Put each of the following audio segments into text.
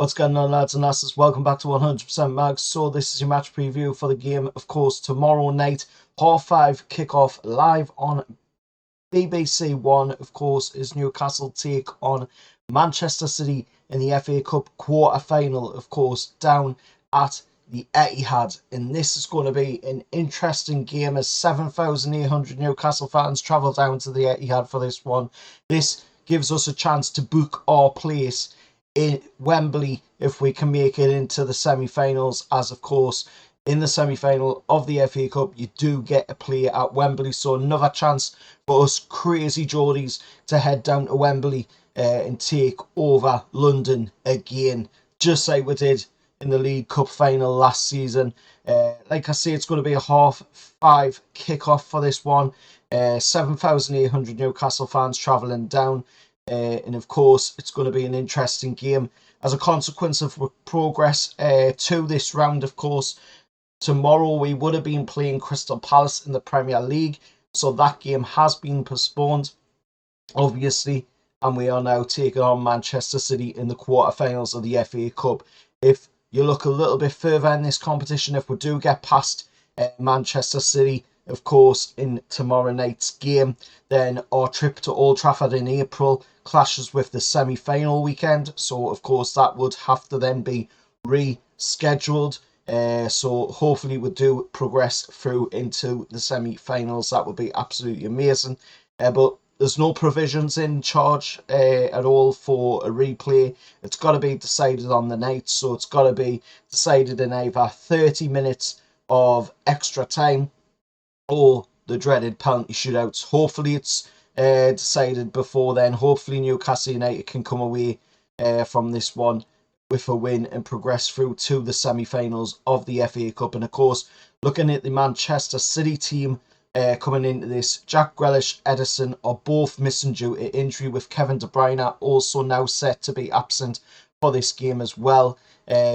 What's going on, lads and lasses? Welcome back to 100% Mags. So this is your match preview for the game, of course, tomorrow night, 5:30 kickoff live on BBC One. Of course, is Newcastle take on Manchester City in the FA Cup quarter-final, of course, down at the Etihad. And this is going to be an interesting game as 7,800 Newcastle fans travel down to the Etihad for this one. This gives us a chance to book our place in Wembley if we can make it into the semi-finals, as of course in the semi-final of the FA Cup you do get a play at Wembley. So another chance for us crazy Geordies to head down to Wembley and take over London again, just like we did in the League Cup final last season. Like I say, it's going to be a 5:30 kickoff for this one. 7,800 Newcastle fans travelling down. And of course, it's going to be an interesting game as a consequence of progress to this round. Of course, tomorrow we would have been playing Crystal Palace in the Premier League, so that game has been postponed, obviously, and we are now taking on Manchester City in the quarterfinals of the FA Cup. If you look a little bit further in this competition, if we do get past Manchester City, of course, in tomorrow night's game, then our trip to Old Trafford in April clashes with the semi-final weekend. So, of course, that would have to then be rescheduled. So, hopefully, we do progress through into the semi-finals. That would be absolutely amazing. But there's no provisions in charge at all for a replay. It's got to be decided on the night. So, it's got to be decided in either 30 minutes of extra time or the dreaded penalty shootouts. Hopefully it's decided before then. Hopefully Newcastle United can come away from this one with a win and progress through to the semi-finals of the FA Cup. And of course, looking at the Manchester City team coming into this, Jack Grealish, Ederson are both missing due to injury, with Kevin De Bruyne also now set to be absent for this game as well,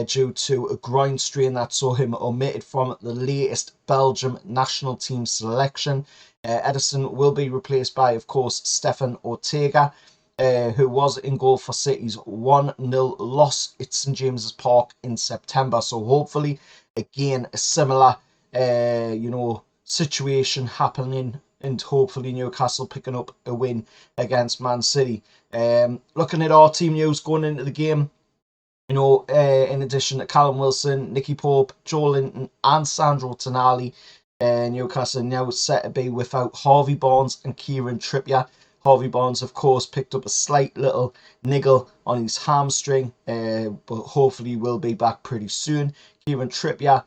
due to a groin strain that saw him omitted from the latest Belgium national team selection. Ederson will be replaced by, of course, Stefan Ortega, who was in goal for City's 1-0 loss at St James's Park in September. So hopefully, again, a similar, situation happening, and hopefully Newcastle picking up a win against Man City. Looking at our team news going into the game, in addition to Callum Wilson, Nicky Pope, Joe Linton and Sandro Tonali, Newcastle now set to be without Harvey Barnes and Kieran Trippier. Harvey Barnes, of course, picked up a slight little niggle on his hamstring, but hopefully will be back pretty soon. Kieran Trippier,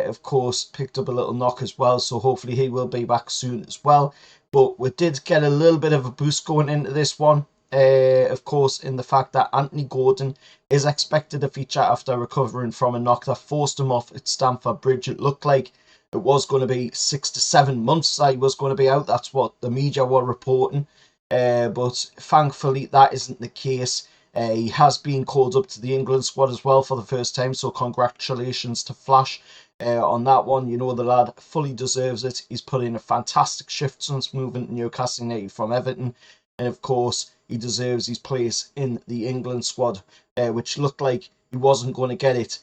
of course, picked up a little knock as well, so hopefully he will be back soon as well. But we did get a little bit of a boost going into this one. Of course, in the fact that Anthony Gordon is expected to feature after recovering from a knock that forced him off at Stamford Bridge. It looked like it was going to be 6 to 7 months that he was going to be out. That's what the media were reporting. But thankfully, that isn't the case. He has been called up to the England squad as well for the first time. So congratulations to Flash on that one. The lad fully deserves it. He's put in a fantastic shift since moving to Newcastle United from Everton. And of course, he deserves his place in the England squad, which looked like he wasn't going to get it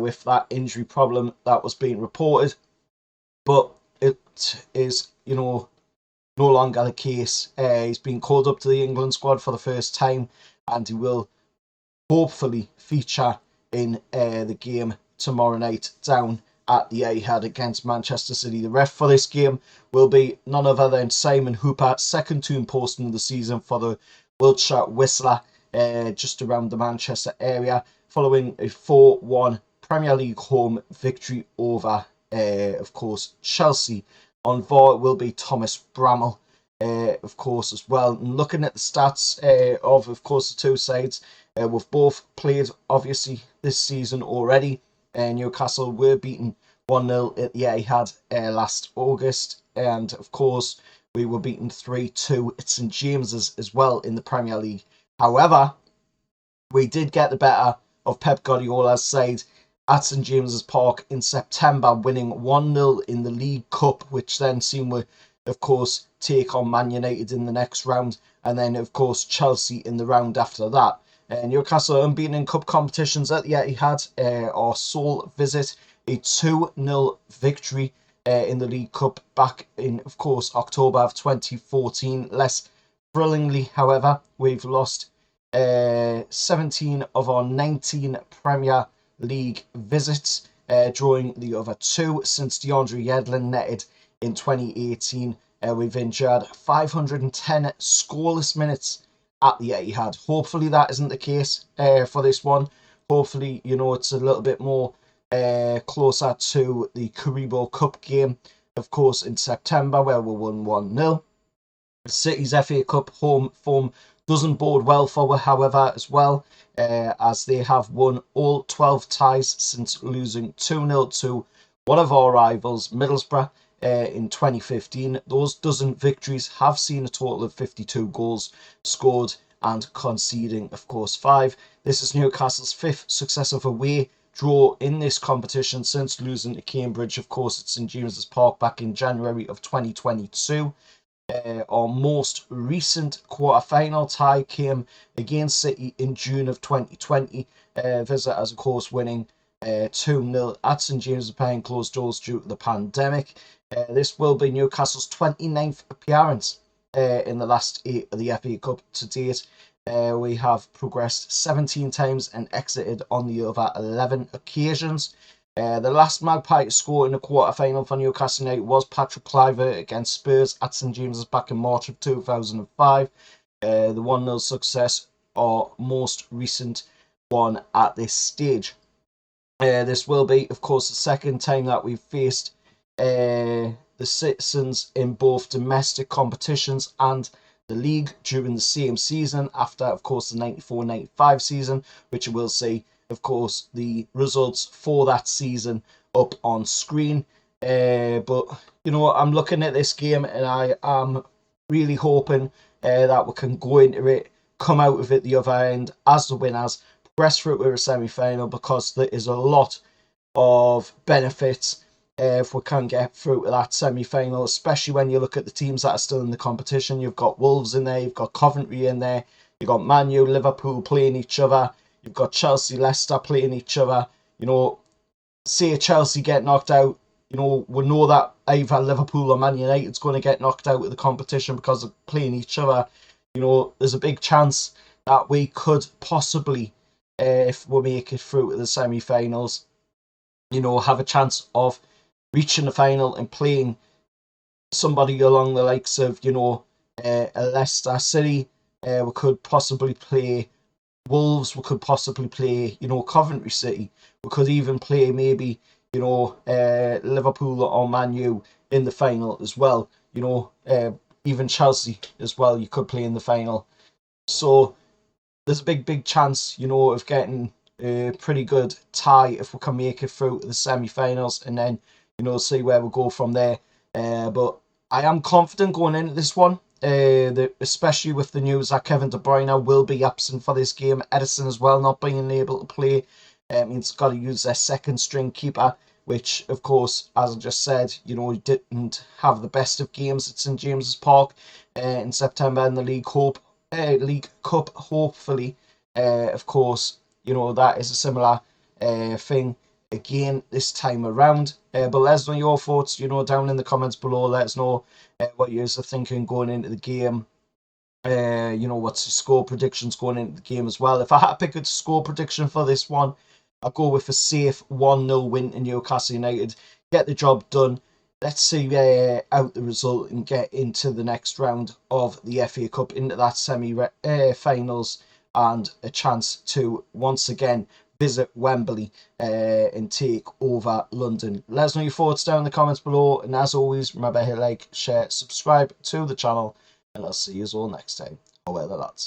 with that injury problem that was being reported. But it is, no longer the case. He's been called up to the England squad for the first time, and he will hopefully feature in the game tomorrow night down at the Etihad against Manchester City. The ref for this game will be none other than Simon Hooper, second tune posting of the season for the Wiltshire Whistler, just around the Manchester area, following a 4-1 Premier League home victory over, of course, Chelsea. On VAR will be Thomas Bramall, of course, as well. And looking at the stats of course, the two sides, we've both played, obviously, this season already. Newcastle were beaten 1-0 at the Etihad last August, and of course we were beaten 3-2 at St James's as well in the Premier League. However, we did get the better of Pep Guardiola's side at St James's Park in September, winning 1-0 in the League Cup, which then seen we, of course, take on Man United in the next round, and then of course Chelsea in the round after that. Newcastle unbeaten in cup competitions at the Etihad. Our sole visit, a 2-0 victory in the League Cup back in, of course, October of 2014. Less thrillingly, however, we've lost 17 of our 19 Premier League visits, drawing the other 2 since DeAndre Yedlin netted in 2018. We've endured 510 scoreless minutes at the Etihad. Hopefully that isn't the case for this one. Hopefully, it's a little bit more closer to the Carabao Cup game, of course, in September, where we won 1-0. City's FA Cup home form doesn't bode well for, however, as well, as they have won all 12 ties since losing 2-0 to one of our rivals, Middlesbrough, in 2015. Those dozen victories have seen a total of 52 goals scored and conceding, of course, 5. This is Newcastle's 5th successive away draw in this competition since losing to Cambridge, of course, at St James's Park back in January of 2022. Our most recent quarter-final tie came against City in June of 2020. Visitors, of course, winning 2-0 at St James's behind closed doors due to the pandemic. This will be Newcastle's 29th appearance in the last 8 of the FA Cup to date. We have progressed 17 times and exited on the other 11 occasions. The last Magpie to score in a quarter-final for Newcastle United was Patrick Kluivert against Spurs at St James's back in March of 2005. The 1-0 success, our most recent one at this stage. This will be, of course, the second time that we've faced the citizens in both domestic competitions and the league during the same season, after, of course, the 94-95 season, which you will see, of course, the results for that season up on screen. But, I'm looking at this game and I am really hoping that we can go into it, come out of it the other end as the winners, progress through to a semi-final, because there is a lot of benefits if we can get through to that semi-final, especially when you look at the teams that are still in the competition. You've got Wolves in there, you've got Coventry in there, you've got Man U, Liverpool playing each other, you've got Chelsea, Leicester playing each other. Say Chelsea get knocked out, we know that either Liverpool or Man United's going to get knocked out of the competition because of playing each other. There's a big chance that we could possibly, if we make it through to the semi-finals, have a chance of reaching the final and playing somebody along the likes of, a Leicester City. We could possibly play Wolves. We could possibly play, Coventry City. We could even play maybe, Liverpool or Man U in the final as well. Even Chelsea as well, you could play in the final. So there's a big chance, of getting a pretty good tie if we can make it through to the semi-finals, and then, see where we go from there. But I am confident going into this one, especially with the news that Kevin De Bruyne will be absent for this game. Edison as well not being able to play. Means got to use their second string keeper, which, of course, as I just said, didn't have the best of games at St James's Park in September in the League Cup. Hopefully, of course, that is a similar thing again this time around. But let us know your thoughts, down in the comments below. Let us know what you guys are thinking going into the game. What's the score predictions going into the game as well. If I had to pick a score prediction for this one, I'll go with a safe 1-0 win in Newcastle United. Get the job done. Let's see out the result and get into the next round of the FA Cup, into that semi-finals, and a chance to once again visit Wembley and take over London. Let us know your thoughts down in the comments below, and as always, remember to hit like, share, subscribe to the channel, and I'll see you all next time. Over the lads.